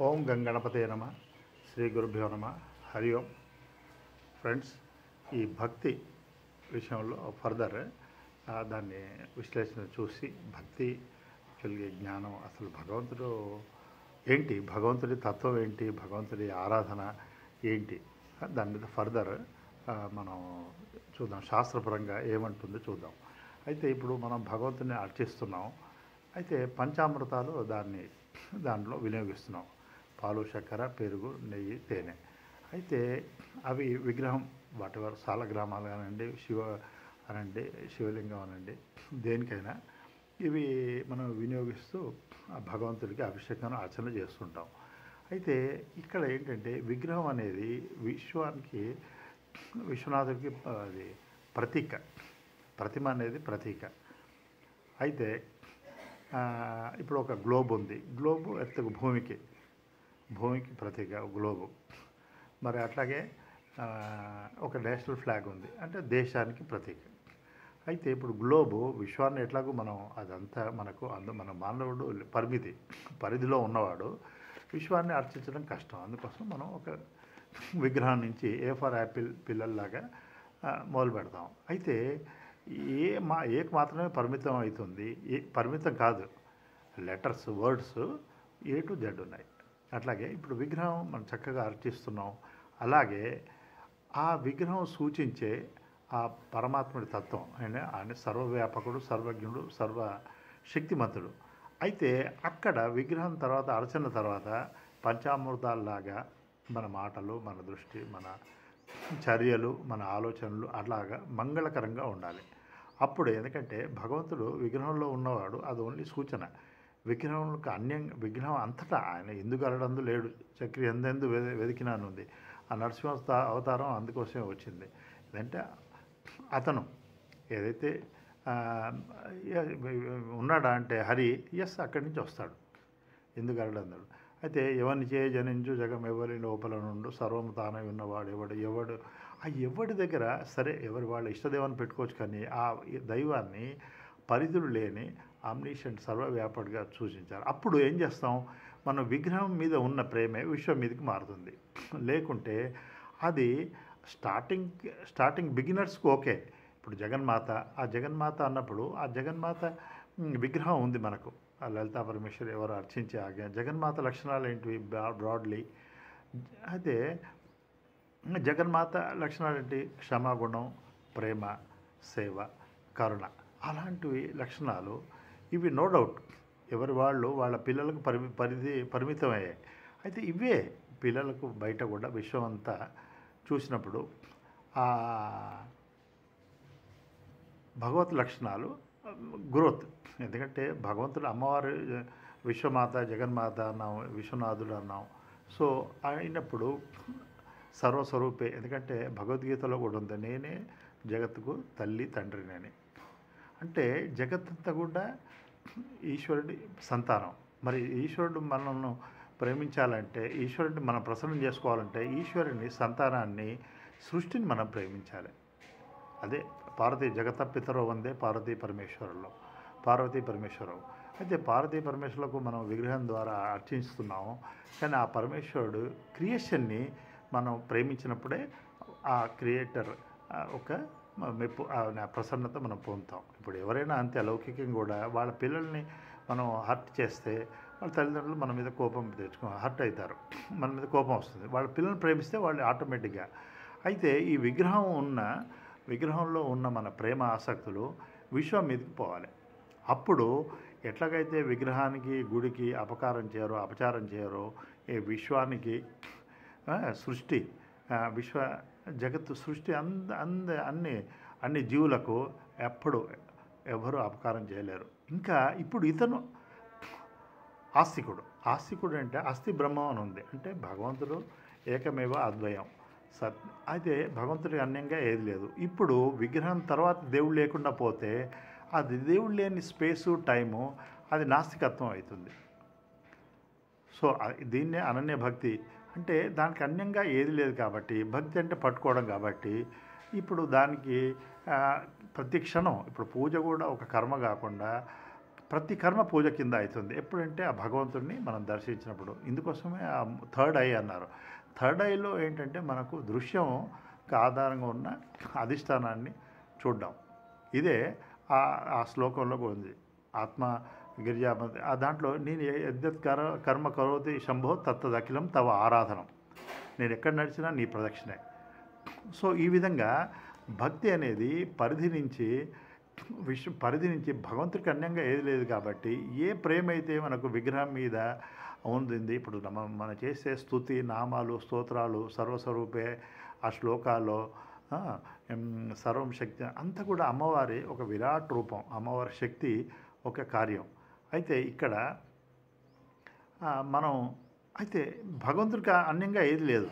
ఓం గంగణపతే నమ శ్రీ గురుభ్యో నమ హరి ఓం. ఫ్రెండ్స్, ఈ భక్తి విషయంలో ఫర్దర్ దాన్ని విశ్లేషణ చూసి భక్తి కలిగే జ్ఞానం, అసలు భగవంతుడు ఏంటి, భగవంతుడి తత్వం ఏంటి, భగవంతుడి ఆరాధన ఏంటి, దాని మీద ఫర్దర్ మనం చూద్దాం. శాస్త్రపరంగా ఏమంటుందో చూద్దాం. అయితే ఇప్పుడు మనం భగవంతుని అర్చిస్తున్నాం. అయితే పంచామృతాలు దాంట్లో వినియోగిస్తున్నాం. పాలు, చక్కెర, పెరుగు, నెయ్యి, తేనె. అయితే అవి విగ్రహం వాటెవర్ సాలగ్రామాలు కానివ్వండి, శివలింగం అనండి, దేనికైనా ఇవి మనం వినియోగిస్తూ ఆ భగవంతుడికి అభిషేకం అర్చన చేస్తుంటాం. అయితే ఇక్కడ ఏంటంటే విగ్రహం అనేది విశ్వనాథుడికి అది ప్రతీక, ప్రతిమ అనేది ప్రతీక. అయితే ఇప్పుడు ఒక గ్లోబ్ ఉంది. గ్లోబు ఎర్త్కు భూమికి ప్రతీక గ్లోబు. మరి అట్లాగే ఒక నేషనల్ ఫ్లాగ్ ఉంది, అంటే దేశానికి ప్రతీక. అయితే ఇప్పుడు గ్లోబు విశ్వాన్ని ఎట్లాగో మనం అదంతా మన మానవుడు పరిధిలో ఉన్నవాడు విశ్వాన్ని అర్చించడం కష్టం. అందుకోసం మనం ఒక విగ్రహం నుంచి ఏ ఫర్ యాపిల్ పిల్లల్లాగా మొదలు పెడతాం. అయితే ఏకి మాత్రమే పరిమితం అవుతుంది. పరిమితం కాదు, letters, words A to Z ఉన్నాయి. అట్లాగే ఇప్పుడు విగ్రహం మనం చక్కగా అర్చిస్తున్నాం. అలాగే ఆ విగ్రహం సూచించే ఆ పరమాత్ముడి తత్వం, ఆయన సర్వవ్యాపకుడు, సర్వజ్ఞుడు, సర్వశక్తిమంతుడు. అయితే అక్కడ విగ్రహం తర్వాత, అర్చన తర్వాత పంచామృతాల్లాగా మన మాటలు, మన దృష్టి, మన చర్యలు, మన ఆలోచనలు అట్లాగా మంగళకరంగా ఉండాలి. అప్పుడు ఎందుకంటే భగవంతుడు విగ్రహంలో ఉన్నవాడు, అది ఓన్లీ సూచన. విగ్రహం అంతటా ఆయన ఎందుకు అరడందు లేడు, చక్రి ఎందెందు వెతికినాను ఉంది. ఆ నరసింహ అవతారం అందుకోసమే వచ్చింది. ఏంటంటే అతను ఏదైతే ఉన్నాడా అంటే హరి, ఎస్, అక్కడి నుంచి వస్తాడు, ఎందుకు అరడందుడు. అయితే ఎవరిని చే జనించు జగం ఎవరి లోపల నుండు సర్వము తానై ఉన్నవాడు ఎవడు ఆ ఎవడి దగ్గర సరే ఎవరి వాళ్ళ ఇష్టదేవాన్ని పెట్టుకోవచ్చు, కానీ ఆ దైవాన్ని పరిధులు లేని ఆమ్నిషెంట్ సర్వవ్యాపకుడిగా సూచించారు. అప్పుడు ఏం చేస్తాం, మనం విగ్రహం మీద ఉన్న ప్రేమే విశ్వం మీదకి మారుతుంది. లేకుంటే అది స్టార్టింగ్ బిగినర్స్కి ఓకే. ఇప్పుడు జగన్మాత అన్నప్పుడు ఆ జగన్మాత విగ్రహం ఉంది మనకు. ఆ లలితా పరమేశ్వరి ఎవరు అర్చించే జగన్మాత లక్షణాలు ఏంటివి బ్రాడ్లీ. అయితే జగన్మాత లక్షణాలు ఏంటి, క్షమాగుణం, ప్రేమ, సేవ, కరుణ, అలాంటివి లక్షణాలు. ఇవి నో డౌట్ ఎవరి వాళ్ళ పిల్లలకు పరిమితమయ్యాయి. అయితే ఇవే పిల్లలకు బయట కూడా విశ్వం అంతా చూసినప్పుడు ఆ భగవత్ లక్షణాలు గ్రోత్. ఎందుకంటే భగవంతుడు అమ్మవారు విశ్వమాత, జగన్మాత అన్నాం, విశ్వనాథుడు అన్నాం. సో అయినప్పుడు సర్వస్వరూపే. ఎందుకంటే భగవద్గీతలో కూడా ఉంది, నేనే జగత్తుకు తల్లి తండ్రినని. అంటే జగత్తంతా కూడా ఈశ్వరుడి సంతానం. మరి ఈశ్వరుడు మనల్ని ప్రేమించాలంటే, ఈశ్వరుడిని మనం ప్రసన్నం చేసుకోవాలంటే ఈశ్వరుని సంతానాన్ని, సృష్టిని మనం ప్రేమించాలి. అదే పార్వతీ జగతపితరో వందే పార్వతీ పరమేశ్వరవు. అయితే పార్వతీ పరమేశ్వరులకు మనం విగ్రహం ద్వారా అర్చిస్తున్నాము. కానీ ఆ పరమేశ్వరుడు క్రియేషన్ని మనం ప్రేమించినప్పుడే ఆ క్రియేటర్ ఒక మెప్పు, ప్రసన్నత మనం పొందుతాం. ఇప్పుడు ఎవరైనా అంతే, లౌకికంగా కూడా వాళ్ళ పిల్లల్ని మనం హర్ట్ చేస్తే వాళ్ళ తల్లిదండ్రులు మన మీద కోపం హర్ట్ అవుతారు, మన మీద కోపం వస్తుంది. వాళ్ళ పిల్లల్ని ప్రేమిస్తే వాళ్ళు ఆటోమేటిక్గా. అయితే ఈ విగ్రహంలో ఉన్న మన ప్రేమ ఆసక్తులు విశ్వం మీదకి పోవాలి. అప్పుడు ఎట్లాగైతే విగ్రహానికి, గుడికి అపచారం చేయరో ఈ విశ్వానికి, జగత్తు సృష్టి అన్ని జీవులకు ఎవరు అపకారం చేయలేరు. ఇంకా ఇప్పుడు ఇతను ఆస్తికుడు అంటే అస్థి బ్రహ్మం అని ఉంది. అంటే భగవంతుడు ఏకమేవ అద్వయం అయితే భగవంతుడికి అన్యంగా ఏది లేదు. ఇప్పుడు విగ్రహం తర్వాత దేవుడు లేకుండా పోతే అది దేవుడు లేని స్పేసు, టైము, అది నాస్తికత్వం అవుతుంది. సో దీన్నే అనన్య భక్తి అంటే. దానికి అన్యంగా ఏది లేదు కాబట్టి, భక్తి అంటే పట్టుకోవడం కాబట్టి ఇప్పుడు దానికి ప్రతి క్షణం, ఇప్పుడు పూజ కూడా ఒక కర్మ కాకుండా ప్రతి కర్మ పూజ కింద అవుతుంది. ఎప్పుడంటే ఆ భగవంతుడిని మనం దర్శించినప్పుడు. ఇందుకోసమే ఆ థర్డ్ ఐ అన్నారు. థర్డ్ ఐలో ఏంటంటే మనకు దృశ్యం ఆధారంగా ఉన్న అధిష్టానాన్ని చూడడం. ఇదే ఆ శ్లోకంలో కూడా ఉంది. ఆత్మ గిరిజాపతి ఆ దాంట్లో నేను యద్యత్ కర్మ కరోతి శంభో తత్తదఖిలం తవ ఆరాధనం. నేను ఎక్కడ నడిచినా నీ ప్రదక్షిణే. సో ఈ విధంగా భక్తి అనేది పరిధి నుంచి భగవంతుడికి అన్యంగా ఏది లేదు కాబట్టి ఏ ప్రేమ అయితే మనకు విగ్రహం మీద ఉంది. ఇప్పుడు మనం చేసే స్తుతి నామాలు స్తోత్రాలు సర్వస్వరూపే ఆ శ్లోకాల్లో సర్వం శక్తి అంతా కూడా అమ్మవారి ఒక విరాట్ రూపం, అమ్మవారి శక్తి ఒక కార్యం. అయితే ఇక్కడ మనం అయితే భగవంతుడికి అన్యంగా ఏది లేదు.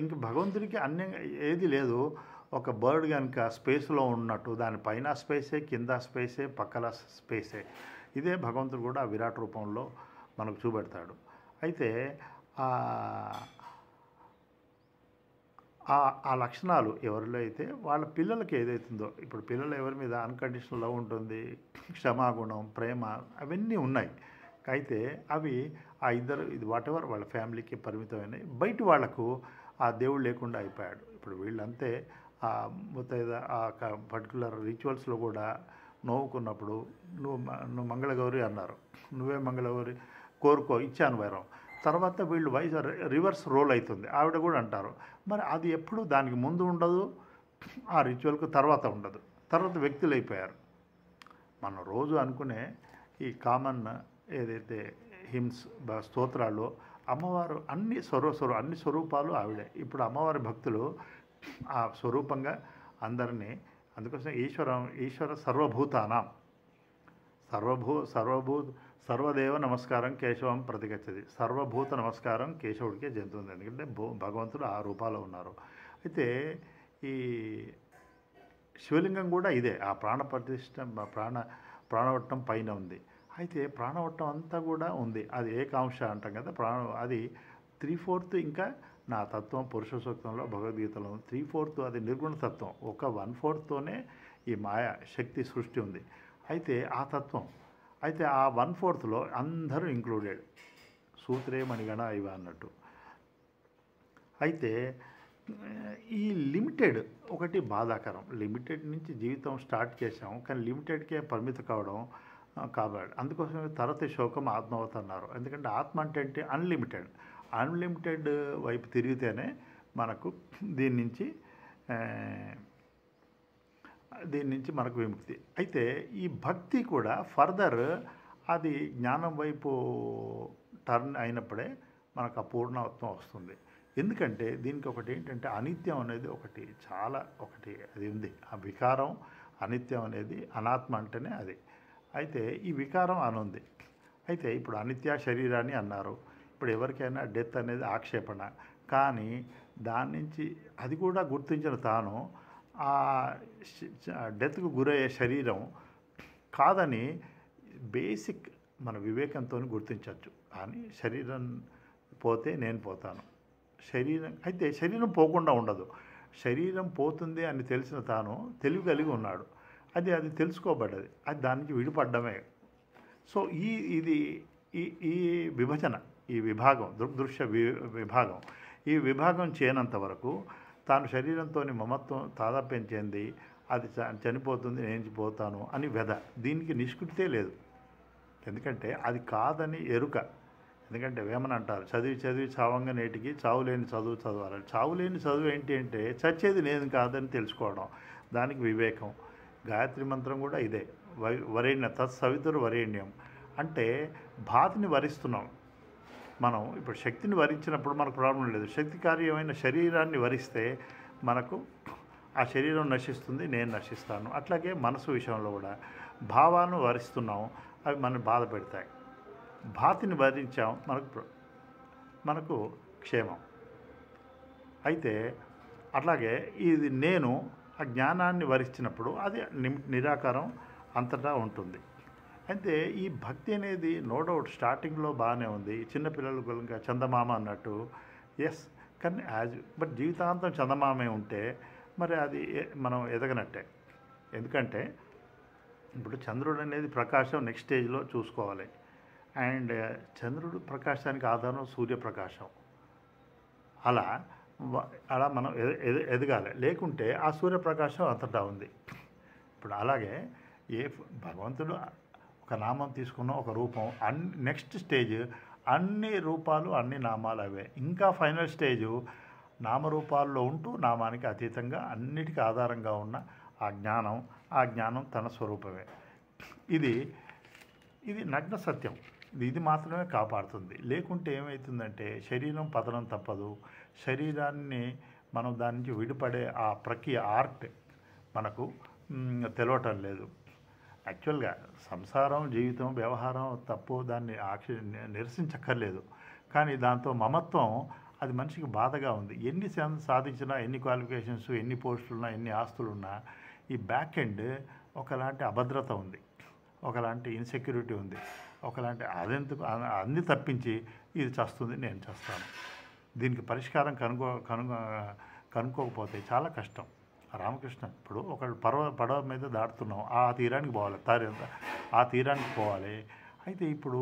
ఇంక భగవంతుడికి అన్యంగా ఏది లేదు. ఒక బర్డ్ కనుక స్పేస్లో ఉన్నట్టు దానిపైన స్పేసే, కింద స్పేసే, పక్కల స్పేసే. ఇదే భగవంతుడు కూడా ఆ విరాట్ రూపంలో మనకు చూపెడతాడు. అయితే ఆ లక్షణాలు ఎవరిలో అయితే వాళ్ళ పిల్లలకి ఏదైతుందో, ఇప్పుడు పిల్లలు ఎవరి మీద అన్కండిషనల్ లవ్ ఉంటుంది, క్షమాగుణం, ప్రేమ అవన్నీ ఉన్నాయి. అయితే అవి ఆ ఇద్దరు ఇది వాటెవర్ వాళ్ళ ఫ్యామిలీకి పరిమితమైనవి. బయట వాళ్లకు ఆ దేవుడు లేకుండా అయిపోయాడు. ఇప్పుడు వీళ్ళంతే ముత్తైద ఆ పర్టికులర్ రిచువల్స్లో కూడా నవ్వుకున్నప్పుడు నువ్వు మంగళగౌరి అన్నారు, నువ్వే మంగళగౌరి కోరుకో ఇచ్చాను వైరం. తర్వాత వీళ్ళు రివర్స్ రోల్ అవుతుంది. ఆవిడ కూడా అంటారు. మరి అది ఎప్పుడు దానికి ముందు ఉండదు, ఆ రిచువల్కు తర్వాత ఉండదు. తర్వాత వ్యక్తులు అయిపోయారు. మనం రోజు అనుకునే ఈ కామన్ ఏదైతే హిమ్స్ స్తోత్రాలు అమ్మవారు అన్ని స్వరూపాలు ఆవిడే. ఇప్పుడు అమ్మవారి భక్తులు ఆ స్వరూపంగా అందరినీ, అందుకోసం ఈశ్వర సర్వభూతానాం సర్వదేవ నమస్కారం కేశవం ప్రతిగచ్చది. సర్వభూత నమస్కారం కేశవుడికే చెందుతుంది. ఎందుకంటే భగవంతుడు ఆ రూపాలో ఉన్నారు. అయితే ఈ శివలింగం కూడా ఇదే, ఆ ప్రాణవట్టం పైన ఉంది. అయితే ప్రాణవట్టం అంతా కూడా ఉంది. అది ఏకాంశ అంటాం కదా, అది 3/4 ఇంకా నా తత్వం పురుష సూక్తంలో భగవద్గీతలో 3/4 అది నిర్గుణ తత్వం. ఒక 1/4తోనే ఈ మాయా శక్తి సృష్టి ఉంది. అయితే ఆ తత్వం, అయితే ఆ 1/4లో అందరూ ఇంక్లూడెడ్, సూత్రే మణిగణ ఇవ అన్నట్టు. అయితే ఈ లిమిటెడ్ ఒకటి బాధాకరం. లిమిటెడ్ నుంచి జీవితం స్టార్ట్ చేసాం, కానీ లిమిటెడ్కే పరిమితం కావడం కాబట్టి అందుకోసమే తరతి శోకం ఆత్మవత అన్నారు. ఎందుకంటే ఆత్మ అంటే అన్లిమిటెడ్ వైపు తిరిగితేనే మనకు దీని నుంచి మనకు విముక్తి. అయితే ఈ భక్తి కూడా ఫర్దర్ అది జ్ఞానం వైపు టర్న్ అయినప్పుడే మనకు అపూర్ణత్వం వస్తుంది. ఎందుకంటే దీనికి ఒకటి ఏంటంటే అనిత్యం అనేది ఒకటి అది ఉంది. ఆ వికారం అనిత్యం అనేది, అనాత్మ అంటేనే అది. అయితే ఈ వికారం అనుంది. అయితే ఇప్పుడు అనిత్య శరీరాన్ని అన్నారు. ఇప్పుడు ఎవరికైనా డెత్ అనేది ఆక్షేపణ, కానీ దాని నుంచి అది కూడా గుర్తించిన తాను ఆ డెత్కు గురయ్యే శరీరం కాదని బేసిక్ మన వివేకంతో గుర్తించవచ్చు. కానీ శరీరం పోతే నేను పోతాను, అయితే శరీరం పోకుండా ఉండదు. శరీరం పోతుంది అని తెలిసిన తాను తెలివి కలిగి ఉన్నాడు. అది తెలుసుకోబడ్డది, అది దానికి విడిపడ్డమే. సో ఈ విభజన, ఈ విభాగం, దృగ్దృశ్య విభాగం, ఈ విభాగం చేయనంత వరకు తాను శరీరంతో మమత్వం తాదాప్యం చెంది అది చనిపోతుంది, నేను పోతాను అని దీనికి నిష్కృతే లేదు. ఎందుకంటే అది కాదని ఎరుక. ఎందుకంటే వేమన అంటారు, చదివి చావంగా నేటికి చావులేని చదువు చదవాలి. చావులేని చదువు ఏంటి అంటే చచ్చేది నేను కాదని తెలుసుకోవడం, దానికి వివేకం. గాయత్రి మంత్రం కూడా ఇదే, వరేణ్య తత్సవితురు వరేణ్యం అంటే భాతిని వరిస్తున్నాం మనం. ఇప్పుడు శక్తిని వరించినప్పుడు మనకు ప్రాబ్లం లేదు. శక్తి కార్యమైన శరీరాన్ని వరిస్తే మనకు ఆ శరీరం నశిస్తుంది, నేను నశిస్తాను. అట్లాగే మనసు విషయంలో కూడా భావాలను వరిస్తున్నాం, అవి మనల్ని బాధ పెడతాయి. భాతిని వరించాం, మనకు క్షేమం. అయితే అట్లాగే ఇది నేను ఆ జ్ఞానాన్ని వరించినప్పుడు అది నిరాకారం అంతటా ఉంటుంది. అయితే ఈ భక్తి అనేది నో డౌట్ స్టార్టింగ్లో బాగానే ఉంది. చిన్నపిల్లలకు ఇంకా చందమామ అన్నట్టు ఎస్, కానీ బట్ జీవితాంతం చందమామే ఉంటే మరి అది మనం ఎదగనట్టే. ఎందుకంటే ఇప్పుడు చంద్రుడు అనేది ప్రకాశం నెక్స్ట్ స్టేజ్లో చూసుకోవాలి. అండ్ చంద్రుడు ప్రకాశానికి ఆధారం సూర్యప్రకాశం. అలా అలా మనం ఎదగాలి. లేకుంటే ఆ సూర్యప్రకాశం అంతటా ఉంది. ఇప్పుడు అలాగే భగవంతుడు ఒక నామం తీసుకున్న ఒక రూపం, నెక్స్ట్ స్టేజ్ అన్ని రూపాలు అన్ని నామాలు అవే. ఇంకా ఫైనల్ స్టేజు నామరూపాల్లో ఉంటూ నామానికి అతీతంగా అన్నిటికీ ఆధారంగా ఉన్న ఆ జ్ఞానం తన స్వరూపమే. ఇది నగ్న సత్యం. ఇది మాత్రమే కాపాడుతుంది. లేకుంటే ఏమవుతుందంటే శరీరం పతనం తప్పదు. శరీరాన్ని మనం దాని నుంచి విడిపడే ఆ ప్రక్రియ ఆర్ట్ మనకు తెలవటం లేదు. యాక్చువల్గా సంసారం, జీవితం, వ్యవహారం తప్పు, దాన్ని నిరసించక్కర్లేదు. కానీ దాంతో మమత్వం అది మనిషికి బాధగా ఉంది. ఎన్ని సాధించినా, ఎన్ని క్వాలిఫికేషన్స్, ఎన్ని పోస్టులున్నా, ఎన్ని ఆస్తులున్నా ఈ బ్యాక్ ఎండ్ ఒకలాంటి అభద్రత ఉంది, ఒకలాంటి ఇన్సెక్యూరిటీ ఉంది, ఒకలాంటి అదెందుకు అన్ని తప్పించి ఇది చస్తుంది, నేను చేస్తాను. దీనికి పరిష్కారం కనుక్కోకపోతే చాలా కష్టం. రామకృష్ణ ఇప్పుడు ఒక పడవ మీద దాటుతున్నాం, ఆ తీరానికి పోవాలి. అయితే ఇప్పుడు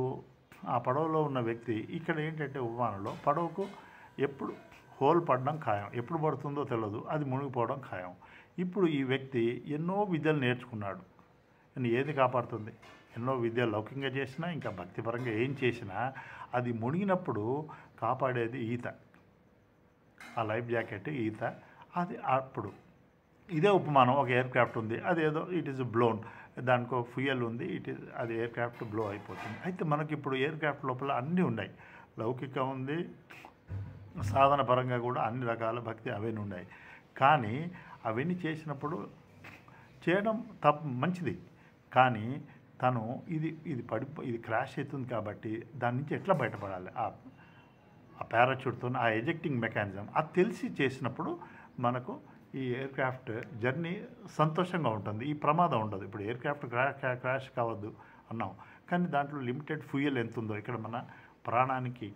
ఆ పడవలో ఉన్న వ్యక్తి ఇక్కడ ఏంటంటే ఉపమానంలో పడవకు ఎప్పుడు హోల్ పడడం ఖాయం, ఎప్పుడు పడుతుందో తెలియదు, అది మునిగిపోవడం ఖాయం. ఇప్పుడు ఈ వ్యక్తి ఎన్నో విద్యలు నేర్చుకున్నాడు, ఏది కాపాడుతుంది? ఎన్నో విద్యలు లౌకికంగా చేసినా, ఇంకా భక్తిపరంగా ఏం చేసినా అది మునిగినప్పుడు కాపాడేది ఈత. ఆ లైఫ్ జాకెట్ ఈత. అది అప్పుడు ఇదే ఉపమానం. ఒక ఎయిర్ క్రాఫ్ట్ ఉంది, అదేదో ఇట్ ఈస్ బ్లోన్, దానికో ఫ్యూయల్ ఉంది, అది ఎయిర్ క్రాఫ్ట్ బ్లో అయిపోతుంది. అయితే మనకి ఇప్పుడు ఎయిర్ క్రాఫ్ట్ లోపల అన్నీ ఉన్నాయి. లౌకికం ఉంది, సాధన పరంగా కూడా అన్ని రకాల భక్తి అవన్నీ ఉన్నాయి. కానీ అవన్నీ చేసినప్పుడు చేయడం మంచిది. కానీ తను ఇది క్రాష్ అవుతుంది కాబట్టి దాని నుంచి ఎట్లా బయటపడాలి, ఆ పారాచూట్తో ఆ ఎజెక్టింగ్ మెకానిజం అది తెలిసి చేసినప్పుడు మనకు ఈ ఎయిర్ క్రాఫ్ట్ జర్నీ సంతోషంగా ఉంటుంది, ఈ ప్రమాదం ఉండదు. ఇప్పుడు ఎయిర్ క్రాఫ్ట్ క్రాష్ కావద్దు అన్నాం, కానీ దాంట్లో లిమిటెడ్ ఫ్యూయల్ ఎంత ఉందో, ఇక్కడ మన ప్రాణానికి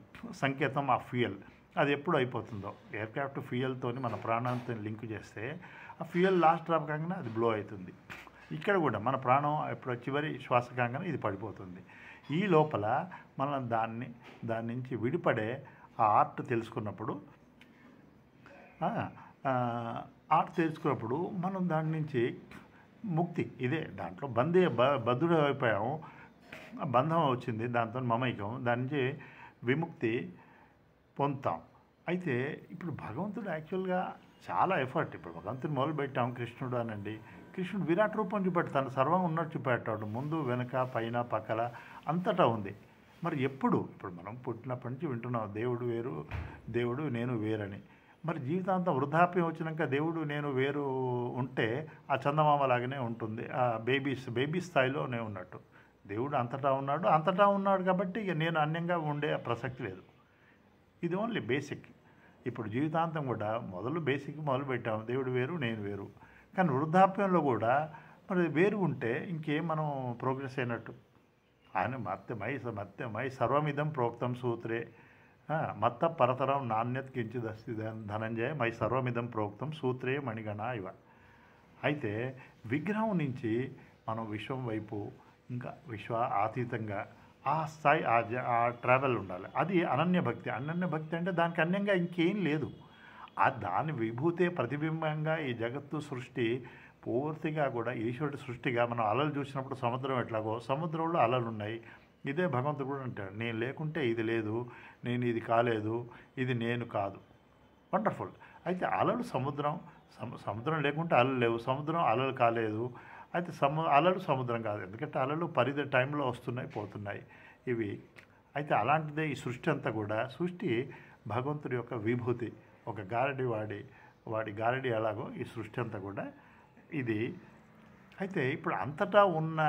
సంకేతం ఆ ఫ్యూయల్, అది ఎప్పుడు అయిపోతుందో. ఎయిర్ క్రాఫ్ట్ ఫ్యూయల్తో మన ప్రాణాంతో లింక్ చేస్తే ఆ ఫ్యూయల్ లాస్ట్ డ్రాప్ కాగానే అది బ్లో అవుతుంది. ఇక్కడ కూడా మన ప్రాణం ఎప్పుడు చివరి శ్వాస కాగానే ఇది పడిపోతుంది. ఈ లోపల మనం దాని నుంచి విడిపడే ఆ ఆర్ట్ తెలుసుకున్నప్పుడు మనం దాని నుంచి ముక్తి, ఇదే దాంట్లో బద్ధుడు అయిపోయాము, బంధం వచ్చింది, దాంతో మమైకం, దాని నుంచి విముక్తి పొందుతాం. అయితే ఇప్పుడు భగవంతుడు యాక్చువల్గా చాలా ఎఫర్ట్. ఇప్పుడు భగవంతుడు మొదలుపెట్టాం కృష్ణుడు అనండి, కృష్ణుడు విరాట్ రూపం చూపెడతాను, సర్వం ఉన్నట్టు చూపెట్టాడు, ముందు వెనక పైన పక్కల అంతటా ఉంది. మరి ఇప్పుడు మనం పుట్టినప్పటి నుంచి వింటున్నాం దేవుడు వేరు, దేవుడు నేను వేరని. మరి జీవితాంతం వృద్ధాప్యం వచ్చినాక దేవుడు నేను వేరు ఉంటే ఆ చందమామ లాగానే ఉంటుంది, ఆ బేబీ స్థాయిలోనే ఉన్నట్టు. దేవుడు అంతటా ఉన్నాడు కాబట్టి ఇక నేను అన్యంగా ఉండే ప్రసక్తి లేదు. ఇది ఓన్లీ బేసిక్. ఇప్పుడు జీవితాంతం కూడా బేసిక్ మొదలు పెట్టాము, దేవుడు వేరు నేను వేరు. కానీ వృద్ధాప్యంలో కూడా మరి వేరు ఉంటే ఇంకేం మనం ప్రోగ్రెస్ అయినట్టు. ఆయన మత్యమై సర్వమిదం ప్రోక్తం సూత్రే మత్త పరతరం నాణ్యత్ కించిదస్తి ధనంజయ మై సర్వమిదం ప్రోక్తం సూత్రే మణిగణ ఇవ. అయితే విగ్రహం నుంచి మనం విశ్వం వైపు ఇంకా అతీతంగా ఆ స్థాయి ఆ ట్రావెల్ ఉండాలి. అది అనన్య భక్తి అంటే దానికి అన్యంగా ఇంకేం లేదు. దాని విభూతే ప్రతిబింబంగా ఈ జగత్తు సృష్టి పూర్తిగా కూడా ఈశ్వరుడి సృష్టిగా మనం అలలు చూసినప్పుడు సముద్రం ఎట్లాగో సముద్రంలో అలలు ఉన్నాయి. ఇదే భగవంతుడు కూడా అంటాడు, నేను లేకుంటే ఇది లేదు, నేను ఇది కాలేదు, ఇది నేను కాదు. వండర్ఫుల్. అయితే అలలు సముద్రం లేకుంటే అలలు లేవు, సముద్రం అలలు కాలేదు. అయితే అలలు సముద్రం కాదు, ఎందుకంటే అలలు టైంలో వస్తున్నాయి పోతున్నాయి ఇవి. అయితే అలాంటిదే ఈ సృష్టి అంతా కూడా. సృష్టి భగవంతుడి యొక్క విభూతి. ఒక గారడి వాడి గారడి ఎలాగో ఈ సృష్టి అంతా కూడా ఇది. అయితే ఇప్పుడు అంతటా ఉన్న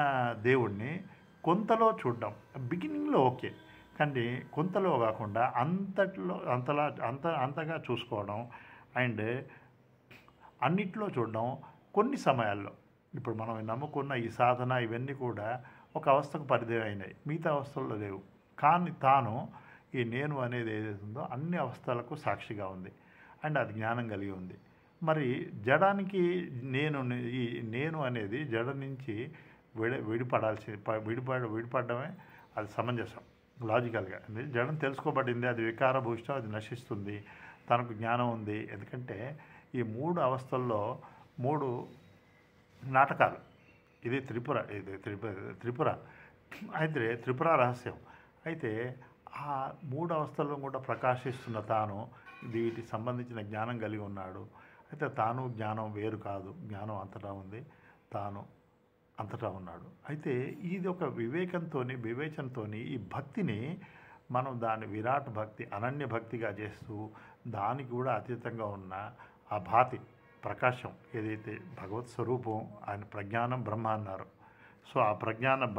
దేవుణ్ణి కొంతలో చూడడం, బిగినింగ్లో ఓకే, కానీ కొంతలో కాకుండా అంతగా చూసుకోవడం అండ్ అన్నిట్లో చూడడం. కొన్ని సమయాల్లో ఇప్పుడు మనం నమ్ముకున్న ఈ సాధన ఇవన్నీ కూడా ఒక అవస్థకు పరిధి అయినాయి, మిగతా అవస్థల్లో లేవు. కానీ తాను ఈ నేను అనేది ఏదైతే ఉందో అన్ని అవస్థలకు సాక్షిగా ఉంది అండ్ అది జ్ఞానం కలిగి ఉంది. మరి జడానికి ఈ నేను అనేది జడ నుంచి విడిపడమే అది సమంజసం లాజికల్గా. జడం తెలుసుకోబడింది, అది వికారభూషితం, అది నశిస్తుంది, తనకు జ్ఞానం ఉంది. ఎందుకంటే ఈ 3 అవస్థల్లో 3 నాటకాలు. ఇది త్రిపుర అయితే త్రిపుర రహస్యం. అయితే ఆ 3 అవస్థల్లో కూడా ప్రకాశిస్తున్న తాను వీటికి సంబంధించిన జ్ఞానం కలిగి ఉన్నాడు. అయితే తాను జ్ఞానం వేరు కాదు, జ్ఞానం అంతటా ఉంది, తాను అంతటా ఉన్నాడు. అయితే ఇది ఒక వివేచనతో ఈ భక్తిని మనం దాన్ని విరాట్ భక్తి, అనన్య భక్తిగా చేస్తూ దానికి కూడా అతీతంగా ఉన్న ఆ భాతి ప్రకాశం ఏదైతే భగవత్ స్వరూపం, ఆయన ప్రజ్ఞానం బ్రహ్మ అన్నారు. సో ఆ ప్రజ్ఞానం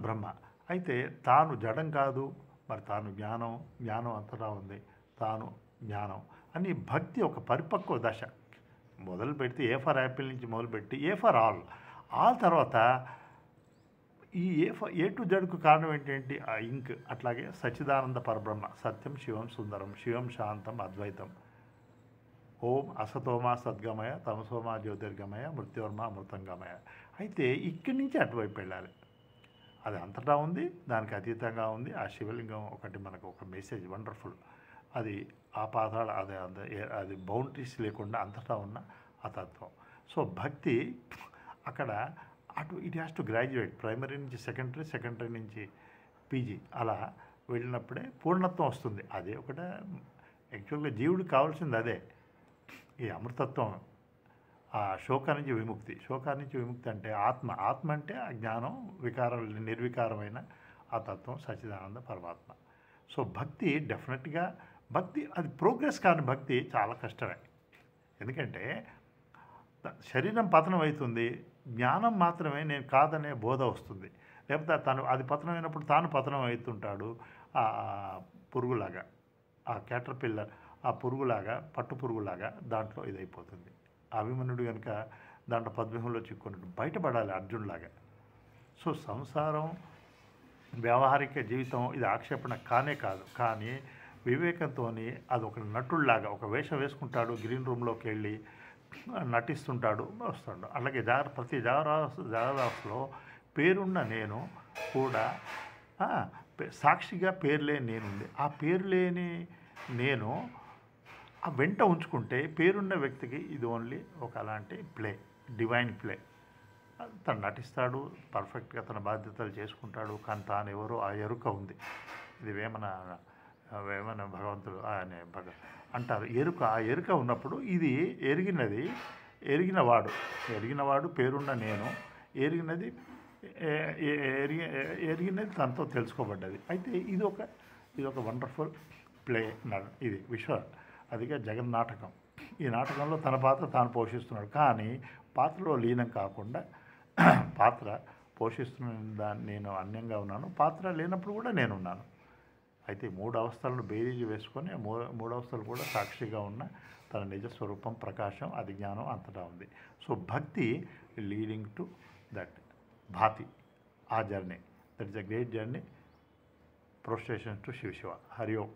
బ్రహ్మ అయితే తాను జడం కాదు, మరి తాను జ్ఞానం అంతటా ఉంది, తాను జ్ఞానం అని భక్తి ఒక పరిపక్వ దశ మొదలు పెడితే ఏ ఫర్ యాపిల్ నుంచి మొదలుపెట్టి ఏ ఫర్ ఆల్ తర్వాత ఈ ఏ టు జడ్కు కారణం ఏంటంటే ఆ ఇంక్. అట్లాగే సచ్చిదానంద పరబ్రహ్మ, సత్యం శివం సుందరం, శివం శాంతం అద్వైతం, ఓం అసతోమా సద్గమయ, తమసోమా జ్యోతిర్గమయ, మృత్యోర్మ అమృతంగమయ. అయితే ఇక్కడి నుంచి అటువైపు వెళ్ళాలి. అది అంతటా ఉంది, దానికి అతీతంగా ఉంది. ఆ శివలింగం ఒకటి మనకు ఒక మెసేజ్ వండర్ఫుల్. అది ఆ పాదాలు అది బౌండరీస్ లేకుండా అంతటా ఉన్న ఆ తత్వం. సో భక్తి అక్కడ అటు it has to graduate, primary నుంచి సెకండరీ నుంచి పీజీ అలా వెళ్ళినప్పుడే పూర్ణత్వం వస్తుంది. అదే ఒకటే యాక్చువల్గా జీవుడికి కావాల్సింది అదే, ఈ అమృతత్వం. ఆ శోకానికి విముక్తి అంటే ఆత్మ అంటే ఆ జ్ఞానం, నిర్వికారమైన ఆ తత్వం సచ్చిదానంద పరమాత్మ. సో భక్తి డెఫినెట్గా అది ప్రోగ్రెస్ కాని భక్తి చాలా కష్టమే. ఎందుకంటే శరీరం పతనం అవుతుంది, జ్ఞానం మాత్రమే నేను కాదనే బోధ వస్తుంది. లేకపోతే అది పతనమైనప్పుడు తాను పతనం అవుతుంటాడు. ఆ పురుగులాగా, ఆ క్యాటర్పిల్లర్, ఆ పురుగులాగా, పట్టు పురుగులాగా దాంట్లో ఇదైపోతుంది. అభిమన్యుడు కనుక దాంట్లో పద్మవ్యూహంలో చిక్కున్నట్టు బయటపడాలి అర్జునులాగా. సో సంసారం, వ్యావహారిక జీవితం ఇది ఆక్షేపణ కానే కాదు. కానీ వివేకంతో అది ఒక నటుల్లాగా ఒక వేషం వేసుకుంటాడు, గ్రీన్ రూమ్లోకి వెళ్ళి నటిస్తుంటాడు, వస్తాడు. అలాగే ప్రతి జాగ్రత్తలో పేరున్న నేను కూడా సాక్షిగా పేరులేని నేనుంది. ఆ పేరు లేని నేను ఆ వెంట ఉంచుకుంటే పేరున్న వ్యక్తికి ఇది ఓన్లీ ఒక అలాంటి డివైన్ ప్లే. తను నటిస్తాడు, పర్ఫెక్ట్గా తన బాధ్యతలు చేసుకుంటాడు, కానీ తాను ఎవరో ఆ ఎరుక ఉంది. ఇది వేమన భగవంతుడు ఆయన అంటారు, ఆ ఎరుక ఉన్నప్పుడు ఇది ఎరిగినవాడు పేరున్న నేను, ఎరిగినది తనతో తెలుసుకోబడ్డది. అయితే ఇది ఒక వండర్ఫుల్ ప్లే. ఇది అదిగా జగన్నాటకం. ఈ నాటకంలో తన పాత్ర తాను పోషిస్తున్నాడు, కానీ పాత్రలో లీనం కాకుండా పాత్ర పోషిస్తున్న దాన్ని నేను అన్యంగా ఉన్నాను, పాత్ర లేనప్పుడు కూడా నేనున్నాను. అయితే 3 అవస్థలను బేరీజు వేసుకొని 3 అవస్థలు కూడా సాక్షిగా ఉన్న తన నిజస్వరూపం ప్రకాశం, అది జ్ఞానం అంతటా ఉంది. సో భక్తి లీడింగ్ టు దట్ భాతి, ఆ journey, that is a great journey. Prostration to Shiva. Hari Om.